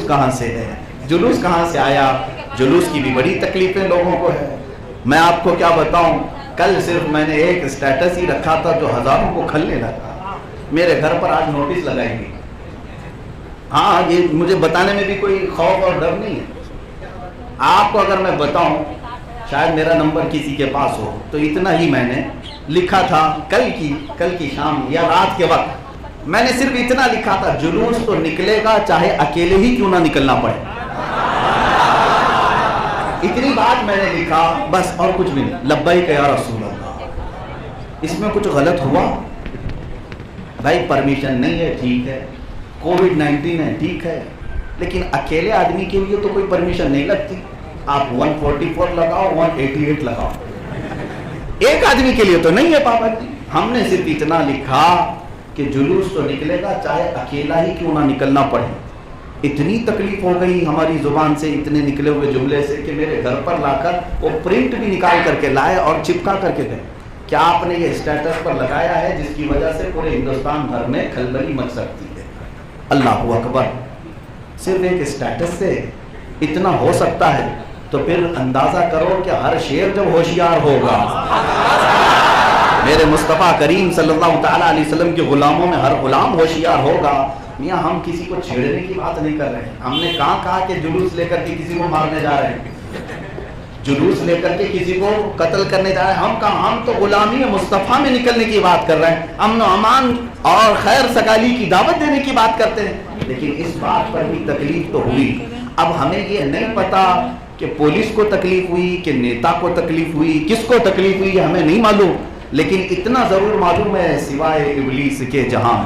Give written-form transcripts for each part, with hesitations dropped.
जुलूस कहाँ से है, जुलूस कहाँ से आया। जुलूस की भी बड़ी तकलीफें लोगों को है। मैं आपको क्या बताऊं, कल सिर्फ मैंने एक स्टेटस ही रखा था जो हजारों को खलने लगा। मेरे घर पर आज नोटिस लगाई गई। हाँ, ये मुझे बताने में भी कोई खौफ और डर नहीं है। आपको अगर मैं बताऊं, शायद मेरा नंबर किसी के पास हो, तो इतना ही मैंने लिखा था। कल की शाम या रात के वक्त मैंने सिर्फ इतना लिखा था, जुलूस तो निकलेगा चाहे अकेले ही क्यों ना निकलना पड़े। इतनी बात मैंने लिखा बस, और कुछ भी नहीं। लब्बैक या रसूल अल्लाह। इसमें कुछ गलत हुआ? भाई परमिशन नहीं है, ठीक है, कोविड-19 है, ठीक है, लेकिन अकेले आदमी के लिए तो कोई परमिशन नहीं लगती। आप 144 लगाओ, 188 लगाओ, एक आदमी के लिए तो नहीं है पाबंदी। हमने सिर्फ इतना लिखा कि जुलूस तो निकलेगा चाहे अकेला ही क्यों ना निकलना पड़े। इतनी तकलीफ हो गई हमारी जुबान से इतने निकले हुए जुमले से कि मेरे घर पर लाकर वो प्रिंट भी निकाल करके लाए और चिपका करके गए। क्या आपने ये स्टेटस पर लगाया है जिसकी वजह से पूरे हिंदुस्तान भर में खलबली मच सकती है? अल्लाहू अकबर। सिर्फ एक स्टेटस से इतना हो सकता है, तो फिर अंदाजा करो कि हर शेर जब होशियार होगा, मेरे मुस्तफ़ा करीम सल्लल्लाहु तआला अलैहि वसल्लम के गुलामों में हर गुलाम होशियार होगा। मियाँ, हम किसी को छेड़ने की बात नहीं कर रहे हैं। हमने कहा कि जुलूस लेकर के किसी को मारने जा रहे हैं, जुलूस लेकर के किसी को कत्ल करने जा रहे हैं। हम तो गुलामी मुस्तफ़ा में निकलने की बात कर रहे हैं, अमन अमान और खैर सगाली की दावत देने की बात करते हैं। लेकिन इस बात पर भी तकलीफ तो हुई। अब हमें ये नहीं पता कि पुलिस को तकलीफ हुई कि नेता को तकलीफ हुई, किसको तकलीफ हुई हमें नहीं मालूम, लेकिन इतना जरूर मालूम है सिवाय इब्लीस के जहां,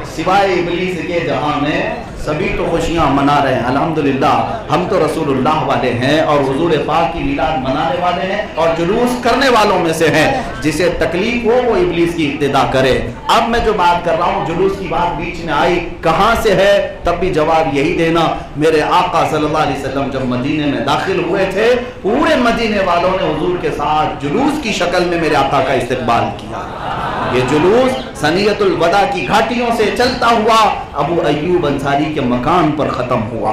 सिवाय इब्लीस के जहां में सभी तो खुशियां मना रहे हैं। अल्हम्दुलिल्लाह, हम तो रसूलुल्लाह वाले हैं और हुजूर पाक की मिलाद मनाने वाले हैं और जुलूस करने वालों में से हैं। जिसे तकलीफ हो वो इब्लीस की इब्तिदा करे। अब मैं जो बात कर रहा हूँ, जुलूस की बात बीच में आई, कहाँ से है, तब भी जवाब यही देना। मेरे आका सल्लल्लाहु अलैहि वसल्लम जब मदीने में दाखिल हुए थे, पूरे मदीने वालों ने हुजूर के साथ जुलूस की शक्ल में मेरे आका का इस्तकबाल किया। ये जुलूस सनियतुल वदा की घाटियों से चलता हुआ अबू अय्यूब अंसारी के मकान पर खत्म हुआ।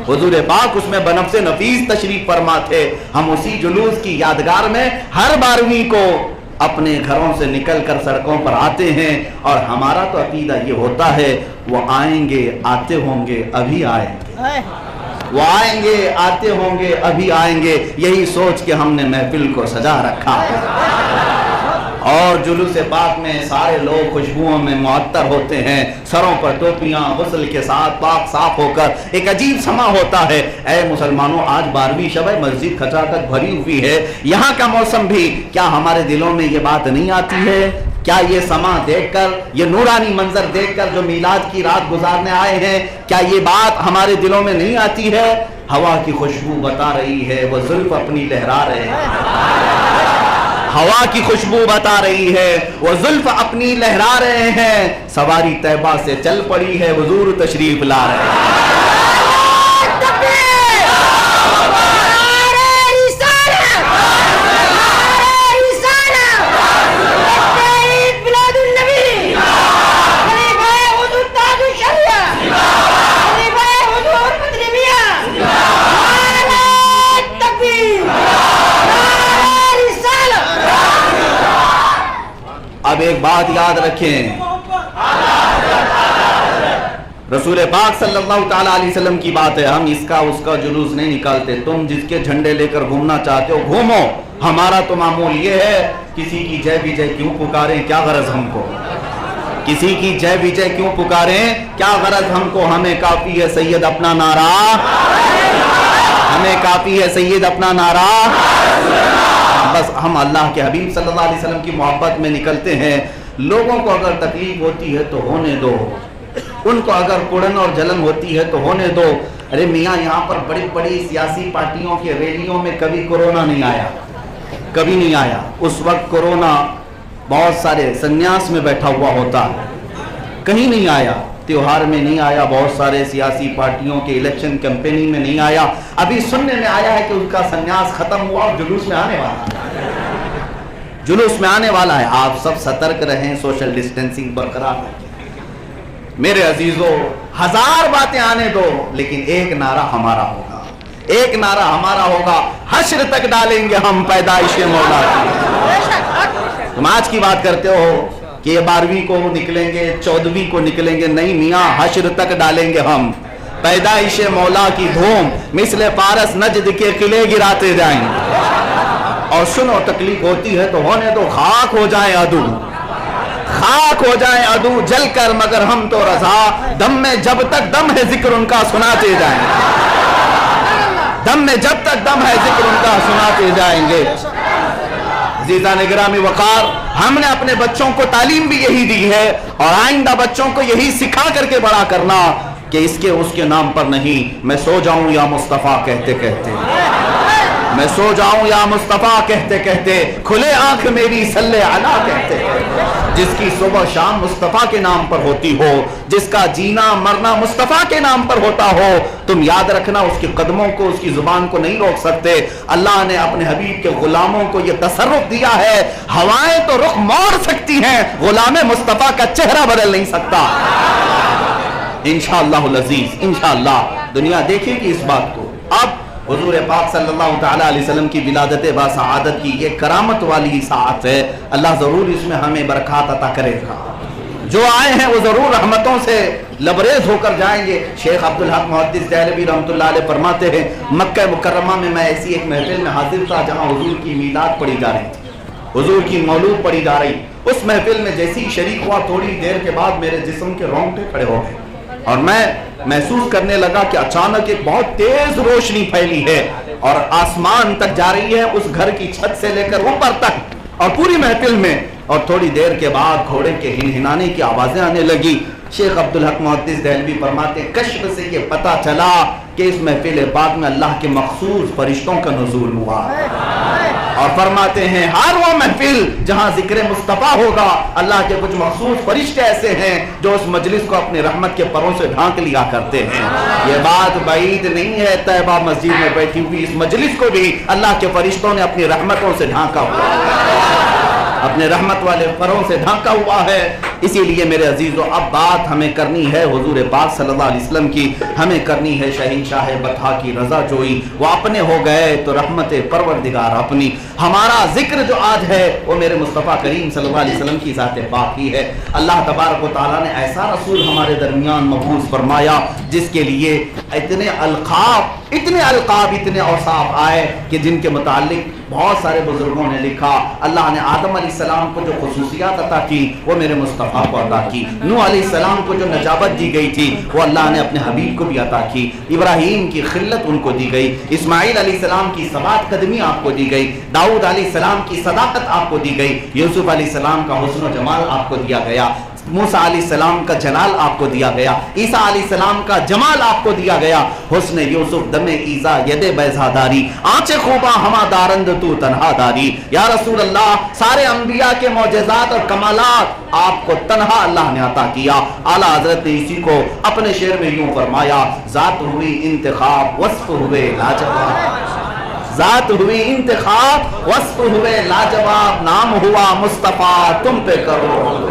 हुजूर पाक उसमें बनफ्से नफीस तशरीफ फरमा थे। हम उसी जुलूस की यादगार में हर 12वीं को अपने घरों से निकलकर सड़कों पर आते हैं और हमारा तो अकीदा ये होता है, वो आएंगे आते होंगे अभी आएंगे, वो आएंगे आते होंगे अभी आएंगे। यही सोच के हमने महफिल को सजा रखा है। और जुलूस पाक में सारे लोग खुशबुओं में मुअत्तर होते हैं, सरों पर टोपियां, गुस्ल के साथ पाक साफ होकर एक अजीब समा होता है। ऐ मुसलमानों, आज 12वीं शब है, मस्जिद खचाखच भरी हुई है, यहाँ का मौसम भी, क्या हमारे दिलों में ये बात नहीं आती है? क्या ये समा देखकर, ये नूरानी मंजर देखकर जो मीलाद की रात गुजारने आए हैं, क्या ये बात हमारे दिलों में नहीं आती है? हवा की खुशबू बता रही है, वो जुल्फ अपनी लहरा रहे हैं। हवा की खुशबू बता रही है, वो जुल्फ अपनी लहरा रहे हैं। सवारी तैबा से चल पड़ी है, हुजूर तशरीफ ला रहे हैं। अब एक बात याद रखें, रसूल पाक सल्लल्लाहु ताला अलैहि वसल्लम की बात है। हम इसका उसका जुलूस नहीं निकालते। तुम जिसके झंडे लेकर घूमना चाहते हो घूमो, हमारा तो मामूल ये है, किसी की जय विजय क्यों पुकारें, क्या गरज हमको, किसी की जय विजय क्यों पुकारें, क्या गरज हमको। हमें काफी है सैयद अपना नारा, हमें काफी है सैयद अपना नारा। बस हम अल्लाह के हबीब सल्लल्लाहु अलैहि वसल्लम की मोहब्बत में निकलते हैं। लोगों को अगर तकलीफ होती है तो होने दो, उनको अगर कुड़न और जलन होती है तो होने दो। अरे मियाँ, यहाँ पर बड़ी बड़ी सियासी पार्टियों की रैलियों में कभी कोरोना नहीं आया, कभी नहीं आया। उस वक्त कोरोना बहुत सारे संन्यास में बैठा हुआ होता, कहीं नहीं आया। त्योहार में नहीं आया, बहुत सारे सियासी पार्टियों के इलेक्शन कैंपेनिंग में नहीं आया। अभी सुनने में आया है कि उनका संन्यास खत्म हुआ और जुलूस में आने वाला है, जुलूस में आने वाला है। आप सब सतर्क रहें, सोशल डिस्टेंसिंग बरकरार रखें। میرے عزیزوں ہزار باتیں آنے دو لیکن ایک نعرہ ہمارا ہوگا, ایک نعرہ ہمارا ہوگا, حشر تک ڈالیں گے ہم پیدائش مولا کی. تم آج کی بات کرتے ہو کہ یہ 12ویں کو نکلیں گے 14ویں کو نکلیں گے, نہیں میاں, حشر تک ڈالیں گے ہم پیدائش مولا کی دھوم مثل پارس نجد کے قلعے گراتے جائیں. اور سنو تکلیف ہوتی ہے تو ہونے دو, خاک ہو جائیں عدو, خاک ہو جائیں عدو جل کر, مگر ہم تو رضا, دم میں جب تک دم ہے ذکر ان کا سناتے جائیں, دم میں جب تک دم ہے ذکر ان کا سناتے جائیں گے. عزیزان گرامی وقار, ہم نے اپنے بچوں کو تعلیم بھی یہی دی ہے اور آئندہ بچوں کو یہی سکھا کر کے بڑا کرنا کہ اس کے اس کے نام پر نہیں, میں سو جاؤں یا مصطفیٰ کہتے کہتے, میں سو جاؤں یا مصطفیٰ کہتے کہتے, کھلے آنکھ میری صلی علی کہتے, جس کی صبح شام مصطفیٰ کے نام پر ہوتی ہو, جس کا جینا مرنا مصطفیٰ کے نام پر ہوتا ہو. تم یاد رکھنا اس کے قدموں کو, اس کی زبان کو نہیں روک سکتے. اللہ نے اپنے حبیب کے غلاموں کو یہ تصرف دیا ہے, ہوائیں تو رخ موڑ سکتی ہیں, غلام مصطفیٰ کا چہرہ بدل نہیں سکتا. انشاءاللہ العزیز, انشاءاللہ دنیا دیکھے گی اس بات کو. اب حضور پاک صلی اللہ تعالیٰ علیہ وسلم کی ولادت با سعادت کی یہ کرامت والی ساعت ہے, اللہ ضرور اس میں ہمیں برکات عطا کرے گا. جو آئے ہیں وہ ضرور رحمتوں سے لبریز ہو کر جائیں گے. شیخ عبدالحق محدث دہلوی رحمۃ اللہ علیہ فرماتے ہیں, مکہ مکرمہ میں ایسی ایک محفل میں حاضر تھا جہاں حضور کی میلاد پڑھی جا رہی تھی, حضور کی مولود پڑھی جا رہی. اس محفل میں جیسی شریک ہوا, تھوڑی دیر کے بعد میرے جسم کے رونگٹے کھڑے ہو گئے اور میں محسوس کرنے لگا کہ اچانک ایک بہت تیز روشنی پھیلی ہے اور آسمان تک جا رہی ہے, اس گھر کی چھت سے لے کر اوپر تک اور پوری محفل میں. اور تھوڑی دیر کے بعد گھوڑے کے ہنہنانے کی آوازیں آنے لگی. شیخ عبدالحق محدث دہلوی فرماتے ہیں, کشف سے یہ پتہ چلا کہ اس محفل پاک میں اللہ کے مخصوص فرشتوں کا نزول ہوا. اور فرماتے ہیں ہر وہ محفل جہاں ذکر مصطفیٰ ہوگا, اللہ کے کچھ مخصوص فرشتے ایسے ہیں جو اس مجلس کو اپنے رحمت کے پروں سے ڈھانک لیا کرتے ہیں. یہ بات بعید نہیں ہے, طیبہ مسجد میں بیٹھی ہوئی اس مجلس کو بھی اللہ کے فرشتوں نے اپنی رحمتوں سے ڈھانکا ہوا ہے, اپنے رحمت والے پروں سے ڈھانکا ہوا ہے. اسی لیے میرے عزیزو, اب بات ہمیں کرنی ہے حضور پاک صلی اللہ علیہ وسلم کی, ہمیں کرنی ہے شہنشاہ بطحا کی رضا جوئی. وہ اپنے ہو گئے تو رحمت پروردگار اپنی. ہمارا ذکر جو آج ہے وہ میرے مصطفیٰ کریم صلی اللہ علیہ وسلم کی ذات پاک ہی ہے. اللہ تبارک و تعالیٰ نے ایسا رسول ہمارے درمیان مبعوث فرمایا جس کے لیے اتنے القاب اتنے اوصاف آئے کہ جن کے متعلق بہت سارے بزرگوں نے لکھا. اللہ نے آدم علیہ السلام کو جو خصوصیات عطا کی وہ میرے مصطفیٰ کو عطا کی. نوح علیہ السلام کو جو نجابت دی گئی تھی وہ اللہ نے اپنے حبیب کو بھی عطا کی. ابراہیم کی خلت ان کو دی گئی, اسماعیل علیہ السلام کی ثبات قدمی آپ کو دی گئی, داؤد علیہ السلام کی صداقت آپ کو دی گئی, یوسف علیہ السلام کا حسن و جمال آپ کو دیا گیا, موسیٰ علیہ السلام کا جلال آپ کو دیا گیا, عیسیٰ علیہ السلام کا جمال آپ کو دیا گیا. حسن یوسف دم ایزا ید بیضاداری, آنچ خوباں ہما دارند تو تنہا داری. یا رسول اللہ, سارے انبیاء کے معجزات اور کمالات آپ کو تنہا اللہ نے عطا کیا. اعلیٰ حضرت نے اسی کو اپنے شعر میں یوں فرمایا, ذات ہوئی انتخاب وصف ہوئے لاجواب, ذات ہوئی انتخاب وصف ہوئے لاجواب, نام ہوا مصطفیٰ تم پہ کرو